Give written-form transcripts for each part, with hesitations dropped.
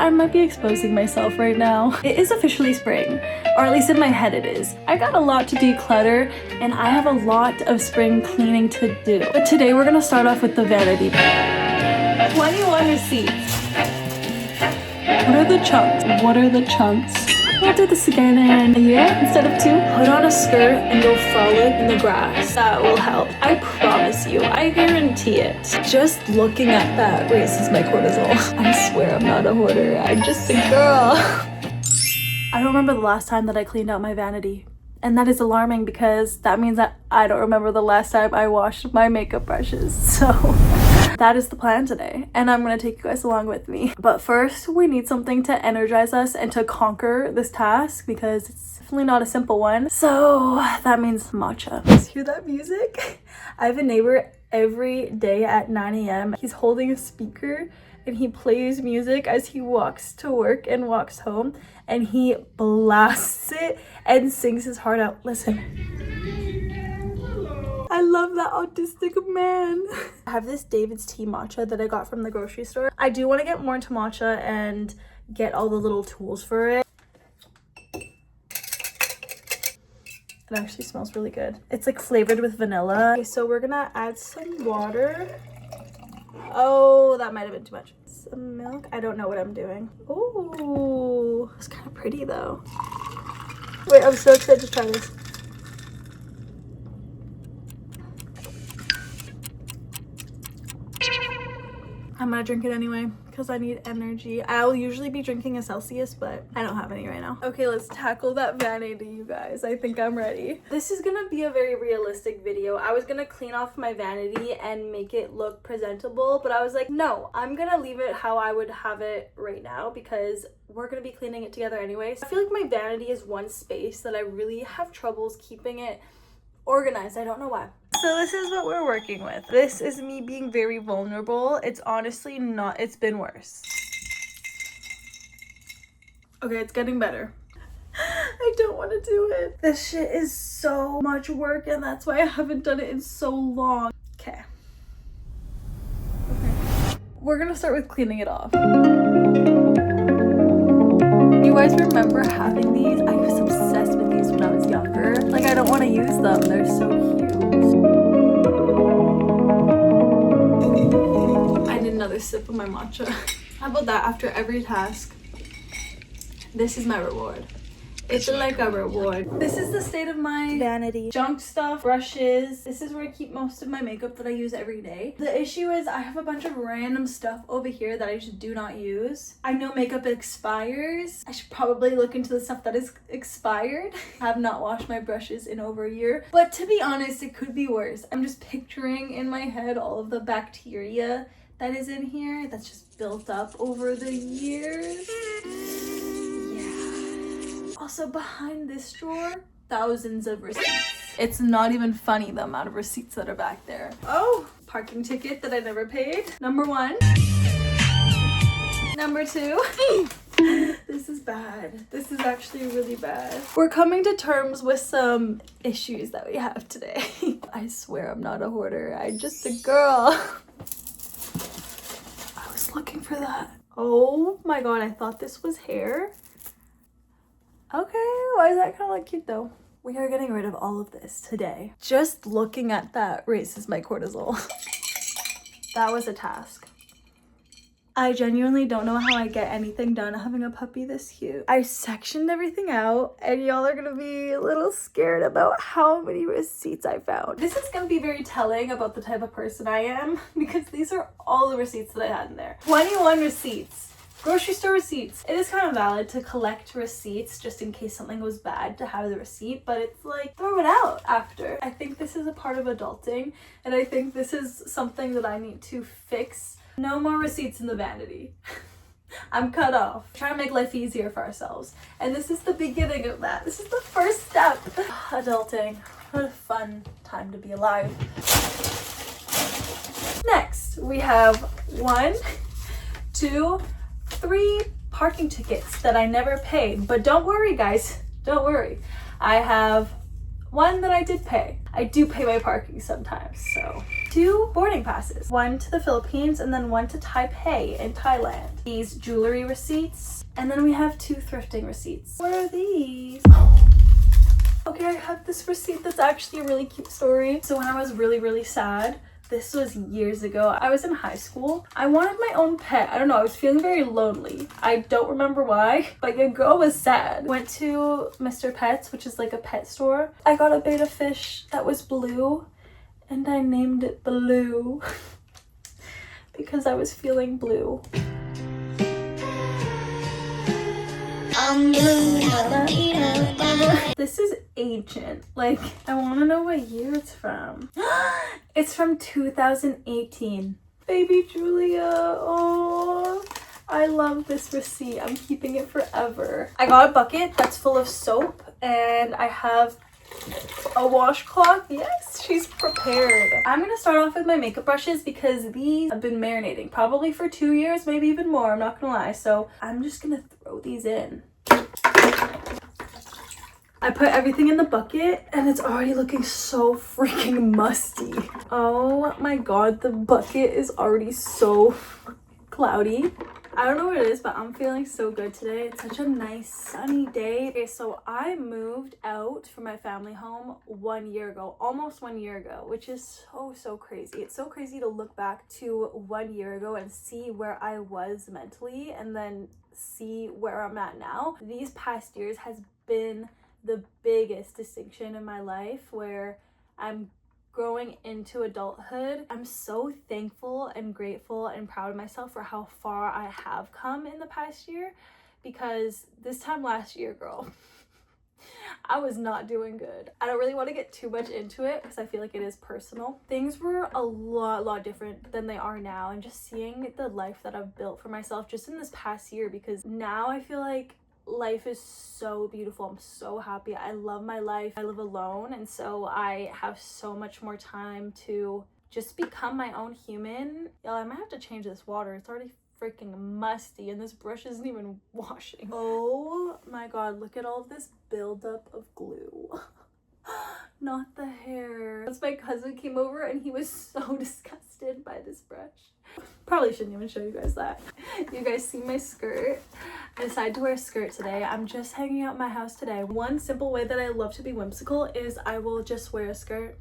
I might be exposing myself right now. It is officially spring, or at least in my head it is. I got a lot to declutter and I have a lot of spring cleaning to do. But today we're gonna start off with the vanity. 21 receipts. What are the chunks? What are the chunks? We'll do this again in a year instead of 2. Put on a skirt and go frolic in the grass. That will help. I promise you. I guarantee it. Just looking at that raises my cortisol. I swear I'm not a hoarder. I'm just a girl. I don't remember the last time that I cleaned out my vanity. And that is alarming because that means that I don't remember the last time I washed my makeup brushes. So that is the plan today, and I'm gonna take you guys along with me. But first, we need something to energize us and to conquer this task because it's definitely not a simple one. So that means matcha. Just hear that music? I have a neighbor every day at 9 a.m. He's holding a speaker and he plays music as he walks to work and walks home, and he blasts it and sings his heart out. Listen. I love that autistic man. I have this David's tea matcha that I got from the grocery store. I do want to get more into matcha and get all the little tools for it. It actually smells really good. It's like flavored with vanilla. Okay, so we're gonna add some water. Oh, that might have been too much. Some milk. I don't know what I'm doing. Ooh, it's kind of pretty though. Wait, I'm so excited to try this. I'm gonna drink it anyway because I need energy. I'll usually be drinking a Celsius, but I don't have any right now. Okay, let's tackle that vanity, you guys. I think I'm ready. This is gonna be a very realistic video. I was gonna clean off my vanity and make it look presentable, but I was like, no, I'm gonna leave it how I would have it right now because we're gonna be cleaning it together anyways. I feel like my vanity is one space that I really have troubles keeping it organized. I don't know why. So this is what we're working with. This is me being very vulnerable. It's honestly not, it's been worse. Okay, it's getting better. I don't want to do it. This shit is so much work and that's why I haven't done it in so long. Okay. We're gonna start with cleaning it off. You guys remember having these? I was obsessed with these when I was younger. Like, I don't want to use them. They're so cute. I need another sip of my matcha. How about that? After every task, this is my reward. It's like a reward. This is the state of my vanity. Junk stuff, brushes. This is where I keep most of my makeup that I use every day. The issue is I have a bunch of random stuff over here that I just do not use. I know makeup expires. I should probably look into the stuff that is expired. I have not washed my brushes in over a year. But to be honest, it could be worse. I'm just picturing in my head all of the bacteria that is in here that's just built up over the years. Also, behind this drawer, thousands of receipts. It's not even funny the amount of receipts that are back there. Oh, parking ticket that I never paid. Number 1. Number 2. This is bad. This is actually really bad. We're coming to terms with some issues that we have today. I swear I'm not a hoarder. I'm just a girl. I was looking for that. Oh my god, I thought this was hair. Okay, why is that kind of like cute though? We are getting rid of all of this today. Just looking at that raises my cortisol. That was a task. I genuinely don't know how I get anything done having a puppy this cute. I sectioned everything out and y'all are gonna be a little scared about how many receipts I found. This is gonna be very telling about the type of person I am because these are all the receipts that I had in there. 21 receipts. Grocery store receipts. It is kind of valid to collect receipts just in case something goes bad to have the receipt, but it's like, throw it out after. I think this is a part of adulting, and I think this is something that I need to fix. No more receipts in the vanity. I'm cut off. Trying to make life easier for ourselves. And this is the beginning of that. This is the first step. Adulting. What a fun time to be alive. Next, we have 1, 2, 3 parking tickets that I never paid. But don't worry, guys. Don't worry. I have one that I did pay. I do pay my parking sometimes, so 2 boarding passes, 1 to the Philippines and then 1 to Taipei in Thailand. These jewelry receipts, and then we have 2 thrifting receipts. What are these? Okay, I have this receipt that's actually a really cute story. So when I was really sad, this was years ago, I was in high school. I wanted my own pet. I don't know, I was feeling very lonely. I don't remember why, but your girl was sad. Went to Mr. Pets, which is like a pet store. I got a betta fish that was blue, and I named it Blue because I was feeling blue. This is ancient. Like, I want to know what year it's from. It's from 2018. Baby Julia. Oh, I love this receipt. I'm keeping it forever. I got a bucket that's full of soap, and I have a washcloth. Yes, she's prepared. I'm gonna start off with my makeup brushes because these have been marinating probably for 2 years, maybe even more, I'm not gonna lie. So I'm just gonna throw these in. I put everything in the bucket and it's already looking so freaking musty. Oh my god, the bucket is already so cloudy. I don't know what it is, but I'm feeling so good today. It's such a nice sunny day. Okay, so I moved out from my family home 1 year ago, almost 1 year ago, which is so crazy. It's so crazy to look back to 1 year ago and see where I was mentally and then see where I'm at now. These past years has been the biggest distinction in my life where I'm growing into adulthood. I'm so thankful and grateful and proud of myself for how far I have come in the past year, because this time last year, girl, I was not doing good. I don't really want to get too much into it because I feel like it is personal. Things were a lot different than they are now, and just seeing the life that I've built for myself just in this past year, because now I feel like life is so beautiful. I'm so happy. I love my life. I live alone, and so I have so much more time to just become my own human. Y'all, I might have to change this water. It's already freaking musty and this brush isn't even washing. Oh my god, look at all of this buildup of glue. Not the hair. Once my cousin came over and he was so disgusted by this brush. Probably shouldn't even show you guys that. You guys see my skirt? I decided to wear a skirt today. I'm just hanging out in my house today. One simple way that I love to be whimsical is I will just wear a skirt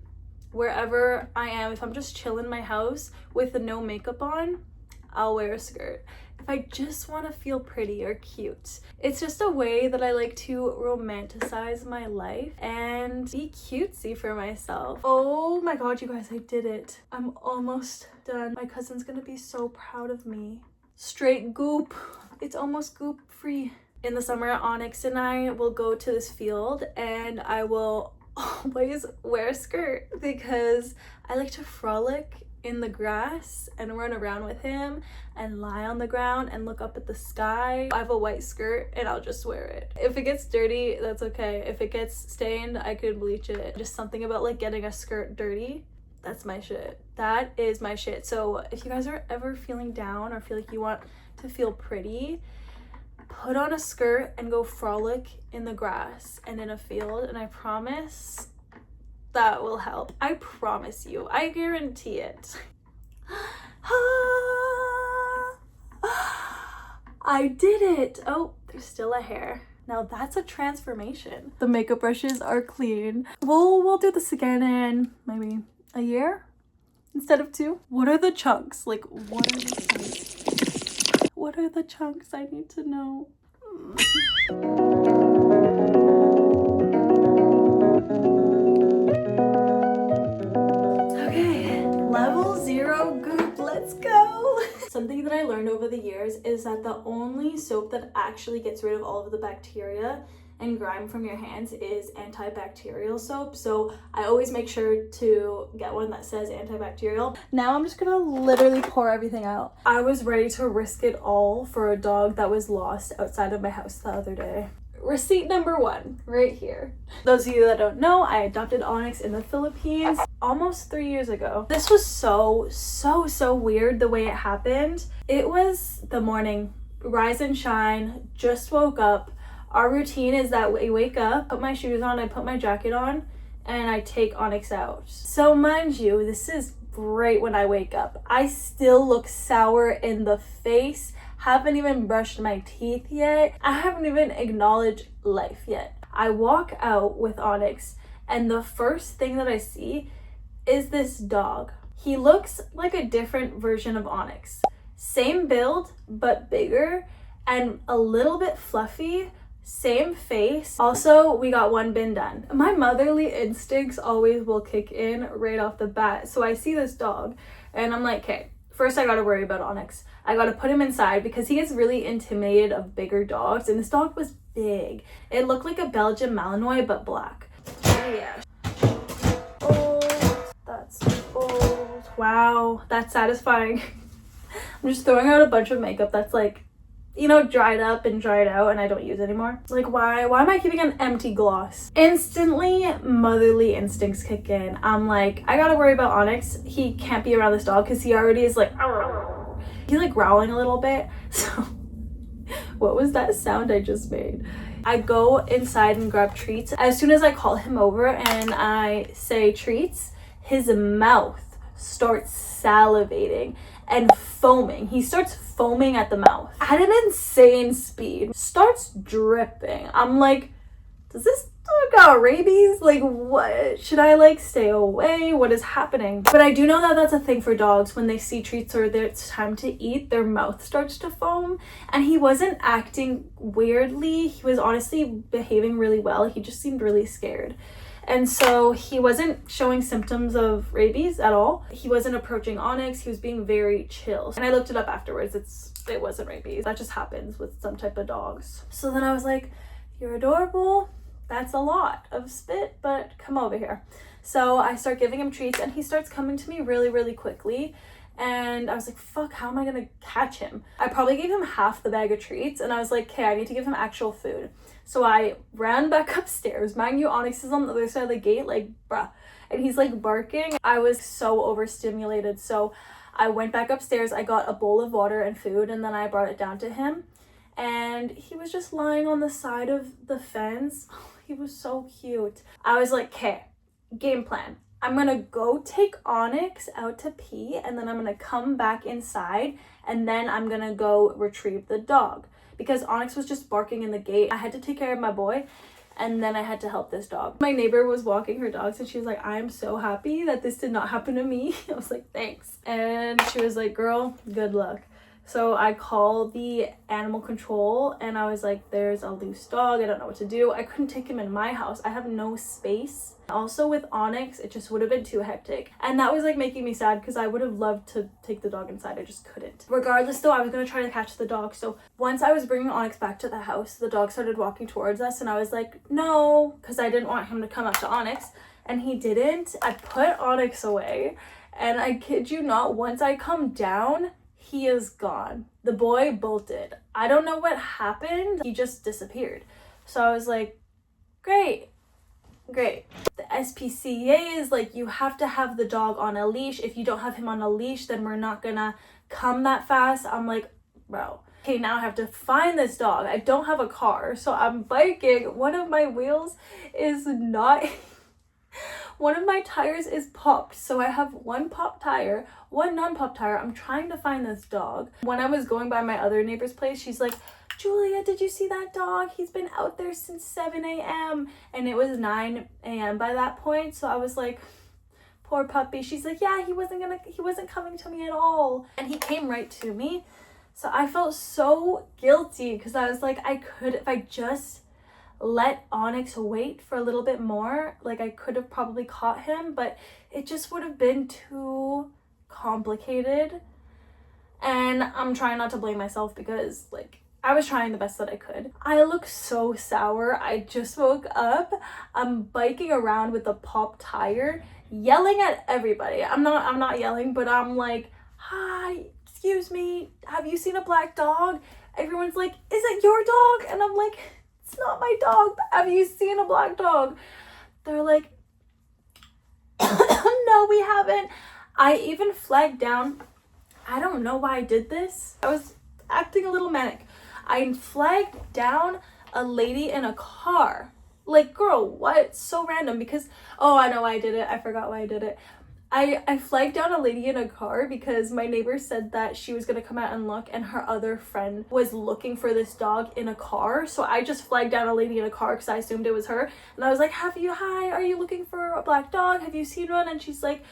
wherever I am. If I'm just chilling in my house with no makeup on, I'll wear a skirt. If I just want to feel pretty or cute. It's just a way that I like to romanticize my life and be cutesy for myself. Oh my god, you guys, I did it. I'm almost done. My cousin's gonna be so proud of me. Straight goop. It's almost goop free. In the summer, Onyx and I will go to this field and I will always wear a skirt because I like to frolic in the grass and run around with him and lie on the ground and look up at the sky. I have a white skirt and I'll just wear it. If it gets dirty, that's okay. If it gets stained, I could bleach it. Just something about like getting a skirt dirty, that's my shit. That is my shit. So if you guys are ever feeling down or feel like you want to feel pretty, put on a skirt and go frolic in the grass and in a field, and I promise that will help. I promise you. I guarantee it. I did it. Oh, there's still a hair. Now that's a transformation. The makeup brushes are clean. We'll do this again in maybe a year instead of 2. What are the chunks? Like, what are the chunks? What are the chunks? I need to know. Level 0 goop, let's go. Something that I learned over the years is that the only soap that actually gets rid of all of the bacteria and grime from your hands is antibacterial soap. So I always make sure to get one that says antibacterial. Now I'm just gonna literally pour everything out. I was ready to risk it all for a dog that was lost outside of my house the other day. Receipt number 1 right here. Those of you that don't know, I adopted Onyx in the Philippines almost 3 years ago. This was so weird the way it happened. It was the morning, rise and shine, just woke up. Our routine is that we wake up, put my shoes on, I put my jacket on, and I take Onyx out. So mind you, this is great when I wake up. I still look sour in the face, haven't even brushed my teeth yet. I haven't even acknowledged life yet. I walk out with Onyx and the first thing that I see is this dog. He looks like a different version of Onyx. Same build, but bigger and a little bit fluffy. Same face. Also, we got one bin done. My motherly instincts always will kick in right off the bat. So I see this dog and I'm like, okay, first I gotta worry about Onyx. I gotta put him inside because he gets really intimidated of bigger dogs, and this dog was big. It looked like a Belgian Malinois but black. Oh yeah. Oh, that's old. Wow, that's satisfying. I'm just throwing out a bunch of makeup that's like, you know, dried up and dried out and I don't use anymore. Like, why am I keeping an empty gloss? Instantly, motherly instincts kick in. I'm like, I gotta worry about Onyx. He can't be around this dog because he already is like, arr. He's like growling a little bit. So, what was that sound I just made? I go inside and grab treats. As soon as I call him over and I say treats, his mouth starts salivating and foaming. He starts foaming at the mouth at an insane speed. Starts dripping. I'm like, does this dog got rabies? Like, what? Should I like stay away? What is happening? But I do know that that's a thing for dogs. When they see treats or it's time to eat, their mouth starts to foam. And he wasn't acting weirdly. He was honestly behaving really well. He just seemed really scared. And so he wasn't showing symptoms of rabies at all. He wasn't approaching Onyx. He was being very chill. And I looked it up afterwards. It wasn't rabies. That just happens with some type of dogs. So then I was like, you're adorable. That's a lot of spit, but come over here. So I start giving him treats and he starts coming to me really, really quickly. And I was like, fuck, how am I gonna catch him? I probably gave him half the bag of treats and I was like, okay, I need to give him actual food. So I ran back upstairs. Mind you, Onyx is on the other side of the gate, like, bruh. And he's like barking. I was so overstimulated. So I went back upstairs. I got a bowl of water and food and then I brought it down to him. And he was just lying on the side of the fence. Oh, he was so cute. I was like, okay, game plan. I'm gonna go take Onyx out to pee and then I'm gonna come back inside and then I'm gonna go retrieve the dog because Onyx was just barking in the gate. I had to take care of my boy and then I had to help this dog. My neighbor was walking her dogs and she was like, I'm so happy that this did not happen to me. I was like, thanks. And she was like, girl, good luck. So I called the animal control and I was like, there's a loose dog. I don't know what to do. I couldn't take him in my house. I have no space. Also with Onyx, it just would have been too hectic. And that was like making me sad because I would have loved to take the dog inside. I just couldn't. Regardless though, I was going to try to catch the dog. So once I was bringing Onyx back to the house, the dog started walking towards us and I was like, no, because I didn't want him to come up to Onyx. And he didn't. I put Onyx away and I kid you not, once I come down, he is gone. The boy bolted. I don't know what happened. He just disappeared. So I was like, great. The SPCA is like, you have to have the dog on a leash. If you don't have him on a leash, then we're not gonna come that fast. I'm like, bro. Okay, now I have to find this dog. I don't have a car, so I'm biking. One of my wheels is not... One of my tires is popped, so I have one popped tire, one non-popped tire. I'm trying to find this dog. When I was going by my other neighbor's place, she's like, Julia, did you see that dog? He's been out there since 7 a.m. And it was 9 a.m. by that point, so I was like, poor puppy. She's like, yeah, he wasn't coming to me at all. And he came right to me. So I felt so guilty because I was like, I could, if I just let Onyx wait for a little bit more, like I could have probably caught him, but it just would have been too complicated. And I'm trying not to blame myself because like I was trying the best that I could. I look so sour. I just woke up. I'm biking around with a popped tire, yelling at everybody. I'm not yelling, but I'm like, hi, excuse me, have you seen a black dog? Everyone's like, is it your dog? And I'm like, it's not my dog, but have you seen a black dog? They're like, no, we haven't. I even flagged down. I don't know why I did this. I was acting a little manic. I flagged down a lady in a car. Like, girl, what? So random because, oh, I know why I did it. I forgot why I did it. I flagged down a lady in a car because my neighbor said that she was gonna come out and look, and her other friend was looking for this dog in a car. So I just flagged down a lady in a car because I assumed it was her. And I was like, hi, are you looking for a black dog? Have you seen one? And she's like,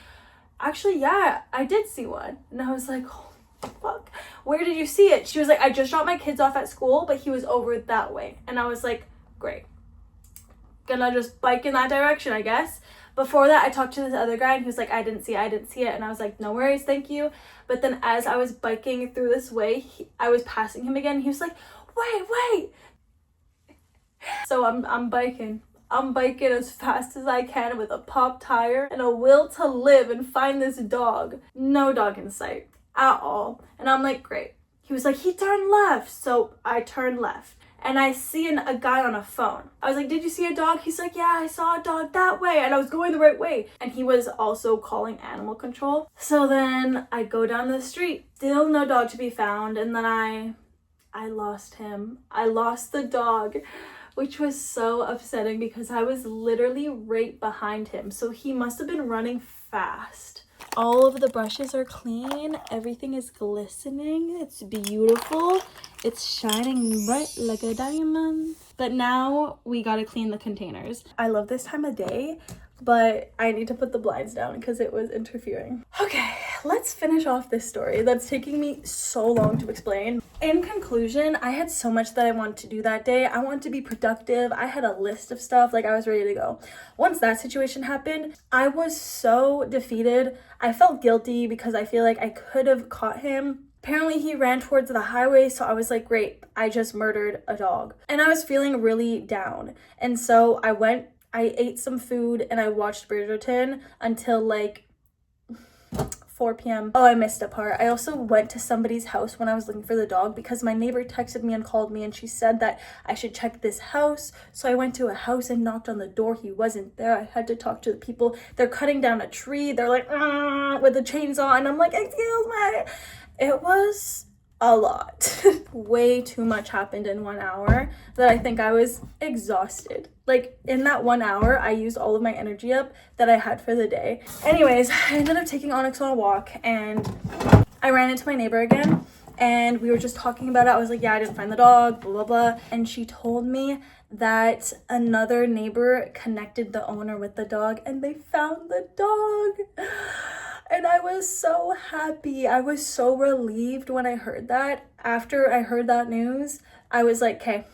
actually, yeah, I did see one. And I was like, oh, fuck. Where did you see it? She was like, I just dropped my kids off at school, but he was over that way. And I was like, great. Gonna just bike in that direction, I guess. Before that, I talked to this other guy and he was like, I didn't see it. And I was like, no worries, thank you. But then as I was biking through this way, I was passing him again. He was like, wait. So I'm biking. I'm biking as fast as I can with a pop tire and a will to live and find this dog. No dog in sight at all. And I'm like, great. He was like, he turned left. So I turned left. And I see a guy on a phone. I was like, did you see a dog? He's like, yeah, I saw a dog that way. And I was going the right way. And he was also calling animal control. So then I go down the street. Still no dog to be found. And then I lost him. I lost the dog, which was so upsetting because I was literally right behind him. So he must have been running fast. All of the brushes are clean. Everything is glistening. It's beautiful. It's shining bright like a diamond. But now we gotta clean the containers. I love this time of day, but I need to put the blinds down because it was interfering. Okay, let's finish off this story that's taking me so long to explain. In conclusion, I had so much that I wanted to do that day. I wanted to be productive. I had a list of stuff, like I was ready to go. Once that situation happened, I was so defeated. I felt guilty because I feel like I could have caught him. Apparently he ran towards the highway, so I was like, great, I just murdered a dog. And I was feeling really down. And so I ate some food and I watched Bridgerton until like 4 p.m. Oh, I missed a part. I also went to somebody's house when I was looking for the dog because my neighbor texted me and called me and she said that I should check this house. So I went to a house and knocked on the door. He wasn't there. I had to talk to the people. They're cutting down a tree. They're like, with a chainsaw. And I'm like, excuse me. It was a lot. Way too much happened in 1 hour that I think I was exhausted. Like in that 1 hour, I used all of my energy up that I had for the day. Anyways, I ended up taking Onyx on a walk and I ran into my neighbor again and we were just talking about it. I was like, yeah, I didn't find the dog, blah, blah, blah. And she told me that another neighbor connected the owner with the dog and they found the dog. And I was so happy. I was so relieved when I heard that. After I heard that news, I was like, okay,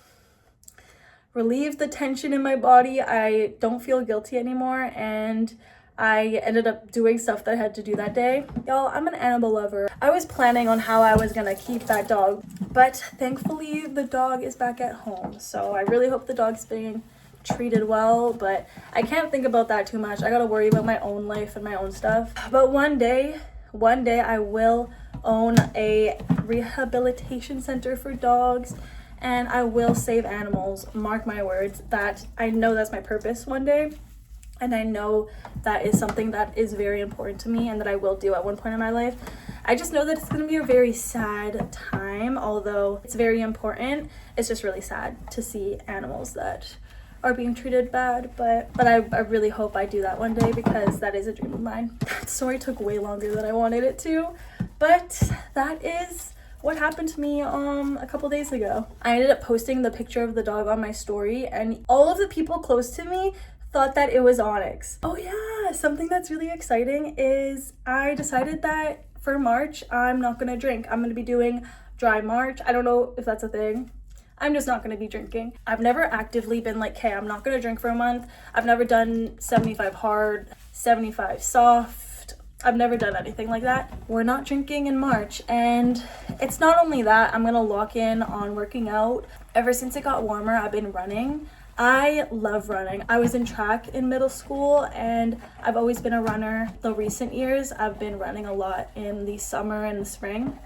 relieved the tension in my body. I don't feel guilty anymore. And I ended up doing stuff that I had to do that day. Y'all, I'm an animal lover. I was planning on how I was gonna keep that dog, but thankfully the dog is back at home. So I really hope the dog's being treated well, but I can't think about that too much. I gotta worry about my own life and my own stuff. But one day I will own a rehabilitation center for dogs and I will save animals. Mark my words. That I know that's my purpose one day, and I know that is something that is very important to me and that I will do at one point in my life. I just know that it's gonna be a very sad time, although it's very important. It's just really sad to see animals that are being treated bad, but I really hope I do that one day because that is a dream of mine. That story took way longer than I wanted it to, but that is what happened to me a couple days ago. I ended up posting the picture of the dog on my story and all of the people close to me thought that it was Onyx. Oh yeah, something that's really exciting is I decided that for March, I'm not gonna drink. I'm gonna be doing dry March. I don't know if that's a thing. I'm just not gonna be drinking. I've never actively been like, hey, I'm not gonna drink for a month. I've never done 75 hard, 75 soft. I've never done anything like that. We're not drinking in March. And it's not only that, I'm gonna lock in on working out. Ever since it got warmer, I've been running. I love running. I was in track in middle school and I've always been a runner. The recent years, I've been running a lot in the summer and the spring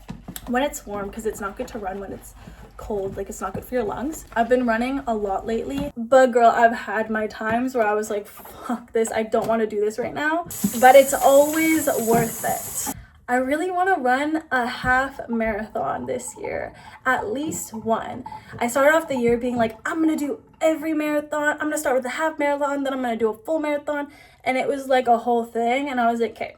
when it's warm because it's not good to run when it's cold, like it's not good for your lungs. I've been running a lot lately, but girl, I've had my times where I was like, fuck this, I don't want to do this right now, but it's always worth it. I really want to run a half marathon this year, at least one. I started off the year being like, I'm gonna do every marathon. I'm gonna start with a half marathon, then I'm gonna do a full marathon, and it was like a whole thing, and I was like, okay,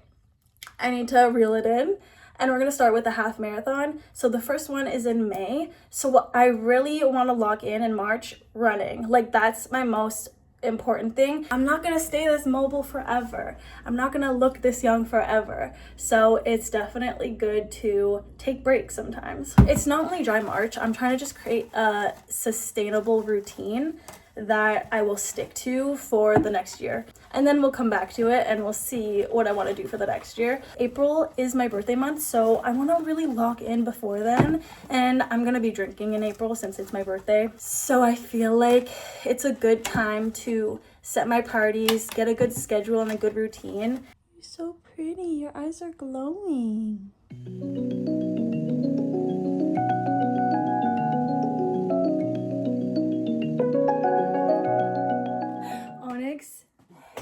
I need to reel it in. And we're gonna start with a half marathon. So the first one is in May. So what I really wanna lock in March, running. Like that's my most important thing. I'm not gonna stay this mobile forever. I'm not gonna look this young forever. So it's definitely good to take breaks sometimes. It's not only dry March, I'm trying to just create a sustainable routine that I will stick to for the next year. And then we'll come back to it and we'll see what I want to do for the next year. April is my birthday month, so I want to really lock in before then. And I'm going to be drinking in April since it's my birthday. So I feel like it's a good time to set my priorities, get a good schedule and a good routine. You're so pretty. Your eyes are glowing.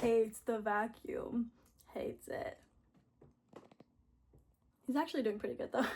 Hates the vacuum. Hates it. He's actually doing pretty good though.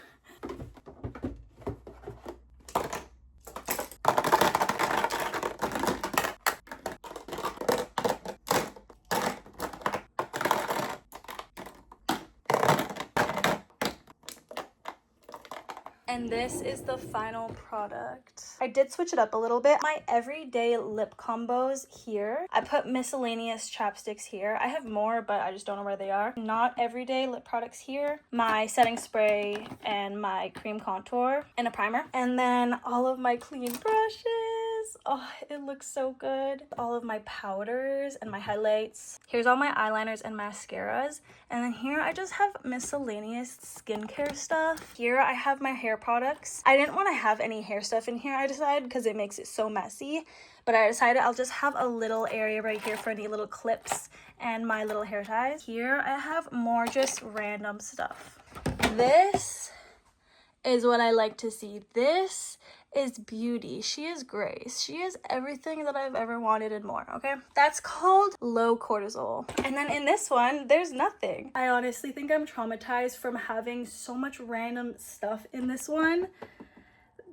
And this is the final product. I did switch it up a little bit. My everyday lip combos here. I put miscellaneous chapsticks here. I have more, but I just don't know where they are. Not everyday lip products here. My setting spray and my cream contour and a primer. And then all of my clean brushes. Oh, it looks so good. All of my powders and my highlights. Here's all my eyeliners and mascaras. And then here I just have miscellaneous skincare stuff. Here I have my hair products. I didn't want to have any hair stuff in here, I decided, because it makes it so messy. But I decided I'll just have a little area right here for any little clips and my little hair ties. Here I have more just random stuff. This is what I like to see. This is Beauty. She is Grace. She is everything that I've ever wanted and more, okay? That's called low cortisol. And then in this one, there's nothing. I honestly think I'm traumatized from having so much random stuff in this one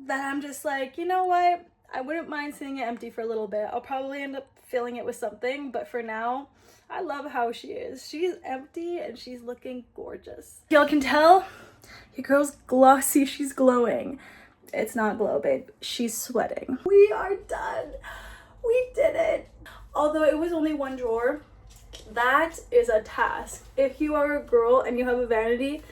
that I'm just like, you know what? I wouldn't mind seeing it empty for a little bit. I'll probably end up filling it with something, but for now, I love how she is. She's empty and she's looking gorgeous. Y'all can tell your girl's glossy, she's glowing. It's not glow, babe. She's sweating. We are done. We did it. Although it was only one drawer, that is a task. If you are a girl and you have a vanity,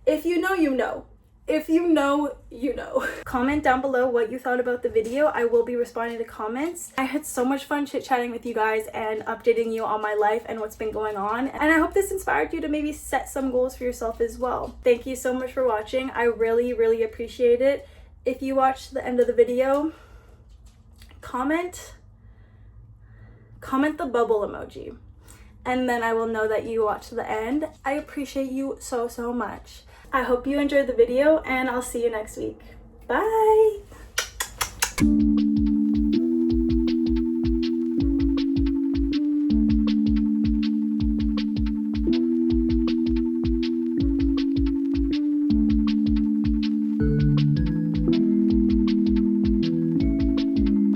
if you know, you know. If you know, you know. Comment down below what you thought about the video. I will be responding to comments. I had so much fun chit-chatting with you guys and updating you on my life and what's been going on. And I hope this inspired you to maybe set some goals for yourself as well. Thank you so much for watching. I really, really appreciate it. If you watched the end of the video, comment the bubble emoji. And then I will know that you watched the end. I appreciate you so, so much. I hope you enjoyed the video and I'll see you next week. Bye!